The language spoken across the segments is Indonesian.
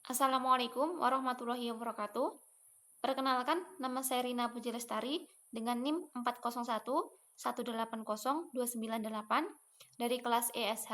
Assalamualaikum warahmatullahi wabarakatuh. Perkenalkan, nama saya Rina Puji Lestari dengan NIM 401180298 dari kelas ESH.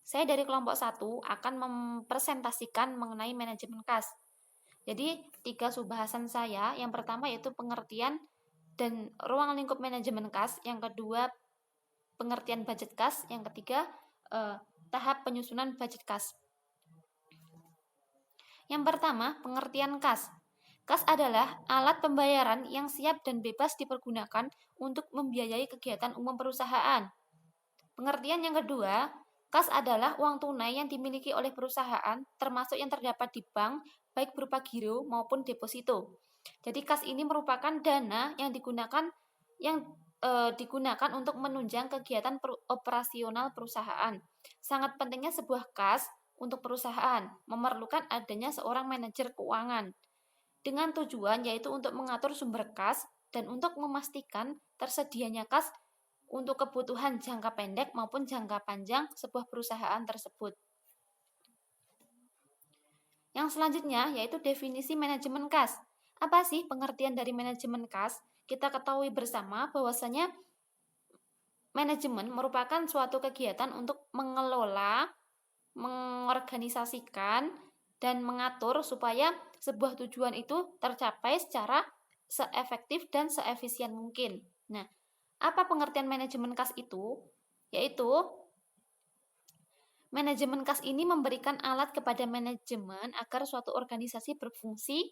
Saya dari kelompok 1 akan mempresentasikan mengenai manajemen kas. Jadi, 3 subbahasan saya. Yang pertama yaitu pengertian dan ruang lingkup manajemen kas. Yang kedua, pengertian budget kas. Yang ketiga, tahap penyusunan budget kas. Yang pertama, pengertian kas. Kas adalah alat pembayaran yang siap dan bebas dipergunakan untuk membiayai kegiatan umum perusahaan. Pengertian yang kedua, kas adalah uang tunai yang dimiliki oleh perusahaan, termasuk yang terdapat di bank, baik berupa giro maupun deposito. Jadi kas ini merupakan dana yang digunakan untuk menunjang kegiatan operasional perusahaan. Sangat pentingnya sebuah kas untuk perusahaan memerlukan adanya seorang manajer keuangan dengan tujuan yaitu untuk mengatur sumber kas dan untuk memastikan tersedianya kas untuk kebutuhan jangka pendek maupun jangka panjang sebuah perusahaan tersebut. Yang selanjutnya yaitu definisi manajemen kas. Apa sih pengertian dari manajemen kas? Kita ketahui bersama bahwasanya manajemen merupakan suatu kegiatan untuk mengelola, mengorganisasikan, dan mengatur supaya sebuah tujuan itu tercapai secara seefektif dan seefisien mungkin. Nah, apa pengertian manajemen kas itu? Yaitu manajemen kas ini memberikan alat kepada manajemen agar suatu organisasi berfungsi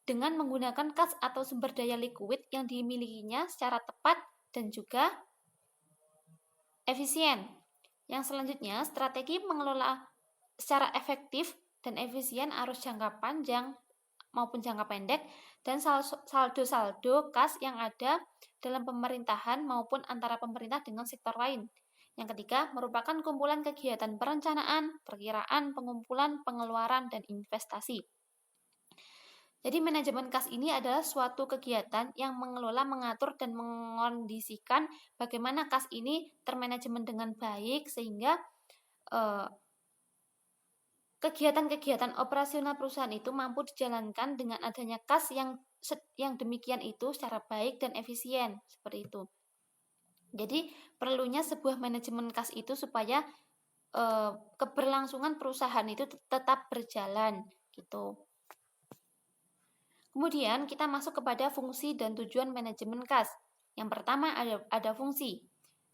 dengan menggunakan kas atau sumber daya likuid yang dimilikinya secara tepat dan juga efisien. Yang selanjutnya, strategi mengelola secara efektif dan efisien arus jangka panjang maupun jangka pendek dan saldo-saldo kas yang ada dalam pemerintahan maupun antara pemerintah dengan sektor lain. Yang ketiga, merupakan kumpulan kegiatan perencanaan, perkiraan, pengumpulan, pengeluaran, dan investasi. Jadi manajemen kas ini adalah suatu kegiatan yang mengelola, mengatur, dan mengondisikan bagaimana kas ini termanajemen dengan baik sehingga kegiatan-kegiatan operasional perusahaan itu mampu dijalankan dengan adanya kas yang demikian itu secara baik dan efisien, seperti itu. Jadi perlunya sebuah manajemen kas itu supaya keberlangsungan perusahaan itu tetap berjalan gitu. Kemudian kita masuk kepada fungsi dan tujuan manajemen kas. Yang pertama ada fungsi.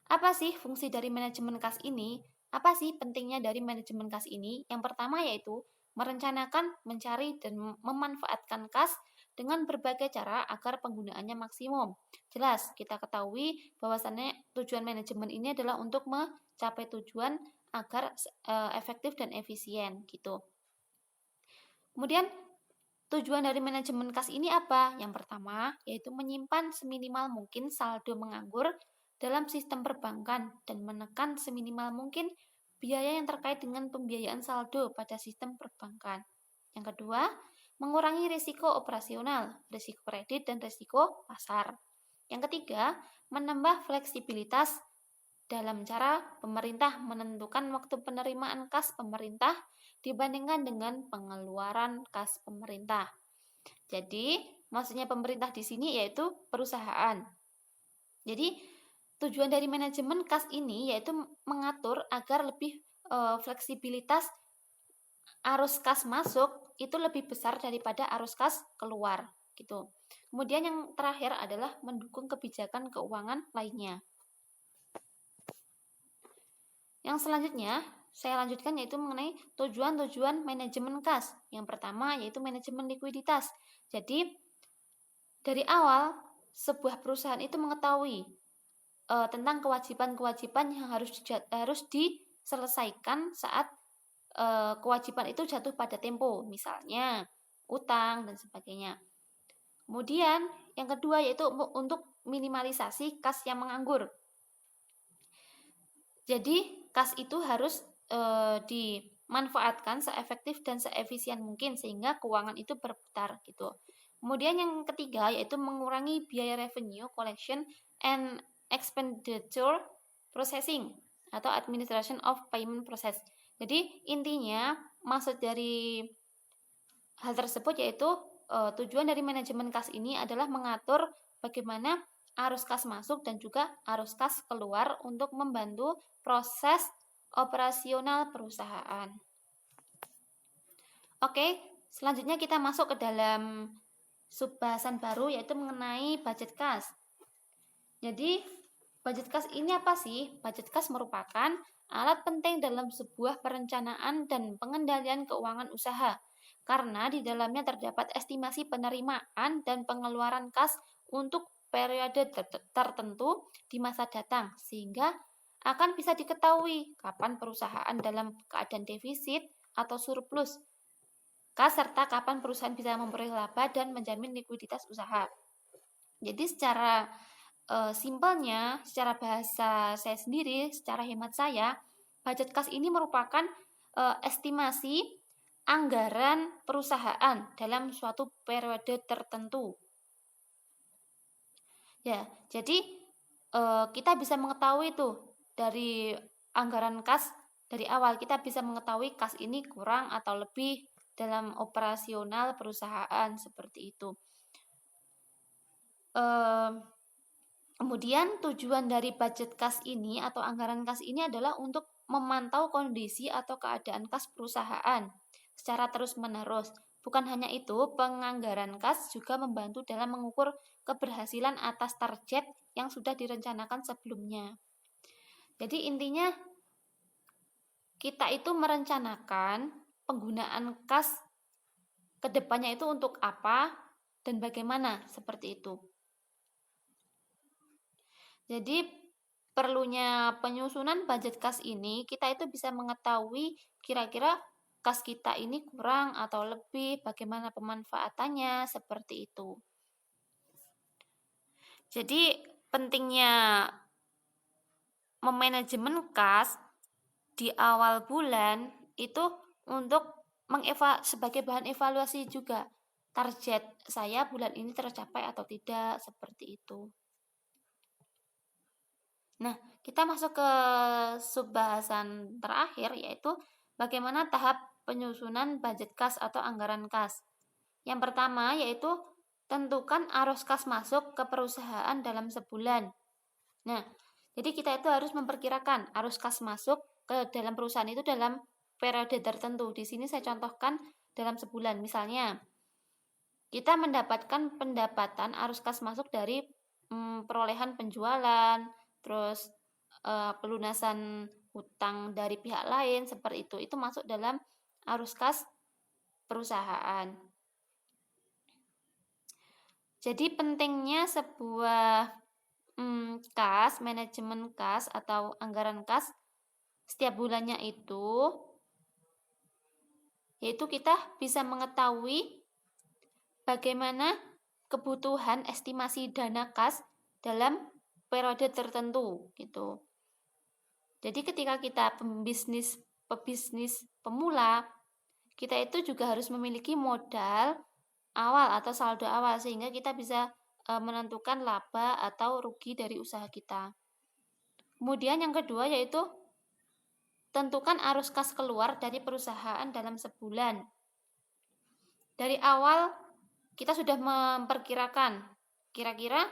Apa sih fungsi dari manajemen kas ini? Apa sih pentingnya dari manajemen kas ini? Yang pertama yaitu merencanakan, mencari, dan memanfaatkan kas dengan berbagai cara agar penggunaannya maksimum. Jelas, kita ketahui bahwasannya tujuan manajemen ini adalah untuk mencapai tujuan agar efektif dan efisien gitu. Kemudian tujuan dari manajemen kas ini apa? Yang pertama yaitu menyimpan seminimal mungkin saldo menganggur dalam sistem perbankan dan menekan seminimal mungkin biaya yang terkait dengan pembiayaan saldo pada sistem perbankan. Yang kedua, mengurangi risiko operasional, risiko kredit, dan risiko pasar. Yang ketiga, menambah fleksibilitas dalam cara pemerintah menentukan waktu penerimaan kas pemerintah dibandingkan dengan pengeluaran kas pemerintah. Jadi, maksudnya pemerintah di sini yaitu perusahaan. Jadi, tujuan dari manajemen kas ini yaitu mengatur agar lebih fleksibilitas arus kas masuk itu lebih besar daripada arus kas keluar gitu. Kemudian yang terakhir adalah mendukung kebijakan keuangan lainnya. Yang selanjutnya saya lanjutkan yaitu mengenai tujuan-tujuan manajemen kas. Yang pertama yaitu manajemen likuiditas. Jadi dari awal sebuah perusahaan itu mengetahui tentang kewajiban-kewajiban yang harus diselesaikan saat kewajiban itu jatuh pada tempo, misalnya utang dan sebagainya. Kemudian yang kedua yaitu untuk minimalisasi kas yang menganggur. Jadi kas itu harus dimanfaatkan seefektif dan seefisien mungkin sehingga keuangan itu berputar gitu. Kemudian yang ketiga yaitu mengurangi biaya revenue collection and expenditure processing atau administration of payment process. Jadi intinya maksud dari Hal tersebut yaitu tujuan dari manajemen kas ini adalah mengatur bagaimana arus kas masuk dan juga arus kas keluar untuk membantu proses operasional perusahaan. Oke, selanjutnya kita masuk ke dalam subbahasan baru yaitu mengenai budget kas. Jadi, budget kas ini apa sih? Budget kas merupakan alat penting dalam sebuah perencanaan dan pengendalian keuangan usaha, karena di dalamnya terdapat estimasi penerimaan dan pengeluaran kas untuk periode tertentu di masa datang, sehingga akan bisa diketahui kapan perusahaan dalam keadaan defisit atau surplus kas, serta kapan perusahaan bisa memperoleh laba dan menjamin likuiditas usaha. Jadi secara simpelnya, secara bahasa saya sendiri, secara hemat saya, budget kas ini merupakan estimasi anggaran perusahaan dalam suatu periode tertentu. Ya, jadi kita bisa mengetahui tuh dari anggaran kas dari awal, kita bisa mengetahui kas ini kurang atau lebih dalam operasional perusahaan seperti itu. Kemudian tujuan dari budget kas ini atau anggaran kas ini adalah untuk memantau kondisi atau keadaan kas perusahaan secara terus-menerus. Bukan hanya itu, penganggaran kas juga membantu dalam mengukur keberhasilan atas target yang sudah direncanakan sebelumnya. Jadi intinya kita itu merencanakan penggunaan kas ke depannya itu untuk apa dan bagaimana, seperti itu. Jadi perlunya penyusunan budget kas ini, kita itu bisa mengetahui kira-kira kas kita ini kurang atau lebih, bagaimana pemanfaatannya, seperti itu. Jadi pentingnya memanajemen kas di awal bulan itu untuk sebagai bahan evaluasi juga. Target saya bulan ini tercapai atau tidak, seperti itu. Nah, kita masuk ke subbahasan terakhir, yaitu bagaimana tahap penyusunan budget kas atau anggaran kas. Yang pertama yaitu tentukan arus kas masuk ke perusahaan dalam sebulan. Nah, jadi kita itu harus memperkirakan arus kas masuk ke dalam perusahaan itu dalam periode tertentu. Di sini saya contohkan dalam sebulan. Misalnya, kita mendapatkan pendapatan arus kas masuk dari perolehan penjualan, terus pelunasan hutang dari pihak lain, seperti itu masuk dalam arus kas perusahaan. Jadi pentingnya sebuah kas, manajemen kas atau anggaran kas setiap bulannya itu, yaitu kita bisa mengetahui bagaimana kebutuhan estimasi dana kas dalam periode tertentu gitu. Jadi ketika kita pebisnis pemula, kita itu juga harus memiliki modal awal atau saldo awal sehingga kita bisa menentukan laba atau rugi dari usaha kita. Kemudian yang kedua yaitu tentukan arus kas keluar dari perusahaan dalam sebulan. Dari awal kita sudah memperkirakan kira-kira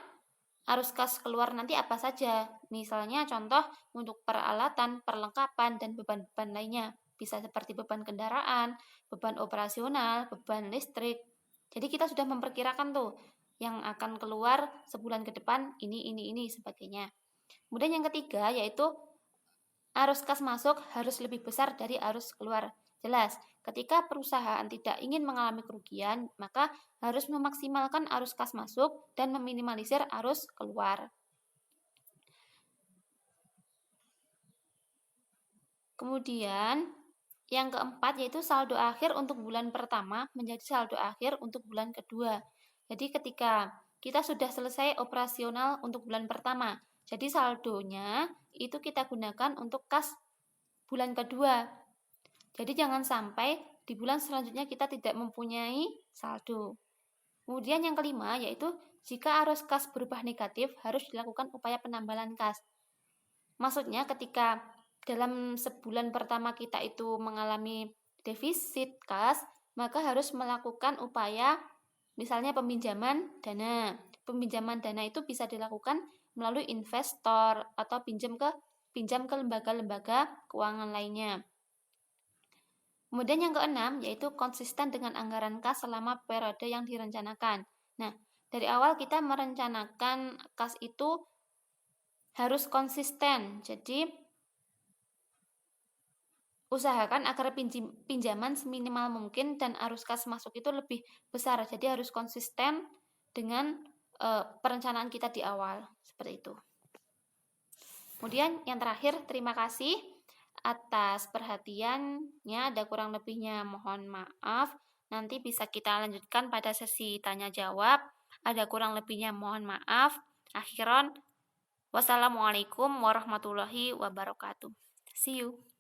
arus kas keluar nanti apa saja. Misalnya contoh untuk peralatan, perlengkapan, dan beban-beban lainnya. Bisa seperti beban kendaraan, beban operasional, beban listrik. Jadi kita sudah memperkirakan tuh yang akan keluar sebulan ke depan ini sebagainya. Kemudian yang ketiga yaitu arus kas masuk harus lebih besar dari arus keluar. Jelas, ketika perusahaan tidak ingin mengalami kerugian, maka harus memaksimalkan arus kas masuk dan meminimalisir arus keluar. Kemudian, yang keempat yaitu saldo akhir untuk bulan pertama menjadi saldo akhir untuk bulan kedua. Jadi ketika kita sudah selesai operasional untuk bulan pertama, jadi saldonya itu kita gunakan untuk kas bulan kedua. Jadi jangan sampai di bulan selanjutnya kita tidak mempunyai saldo. Kemudian yang kelima yaitu jika arus kas berubah negatif harus dilakukan upaya penambalan kas. Maksudnya ketika dalam sebulan pertama kita itu mengalami defisit kas, maka harus melakukan upaya misalnya peminjaman dana. Peminjaman dana itu bisa dilakukan melalui investor atau pinjam ke lembaga-lembaga keuangan lainnya. Kemudian yang keenam yaitu konsisten dengan anggaran kas selama periode yang direncanakan. Nah, dari awal kita merencanakan kas itu harus konsisten. Jadi usahakan agar pinjaman seminimal mungkin dan arus kas masuk itu lebih besar. Jadi harus konsisten dengan perencanaan kita di awal. Seperti itu. Kemudian yang terakhir, terima kasih atas perhatiannya. Ada kurang lebihnya mohon maaf. Nanti bisa kita lanjutkan pada sesi tanya jawab. Ada kurang lebihnya mohon maaf. Akhiran, wassalamualaikum warahmatullahi wabarakatuh. See you.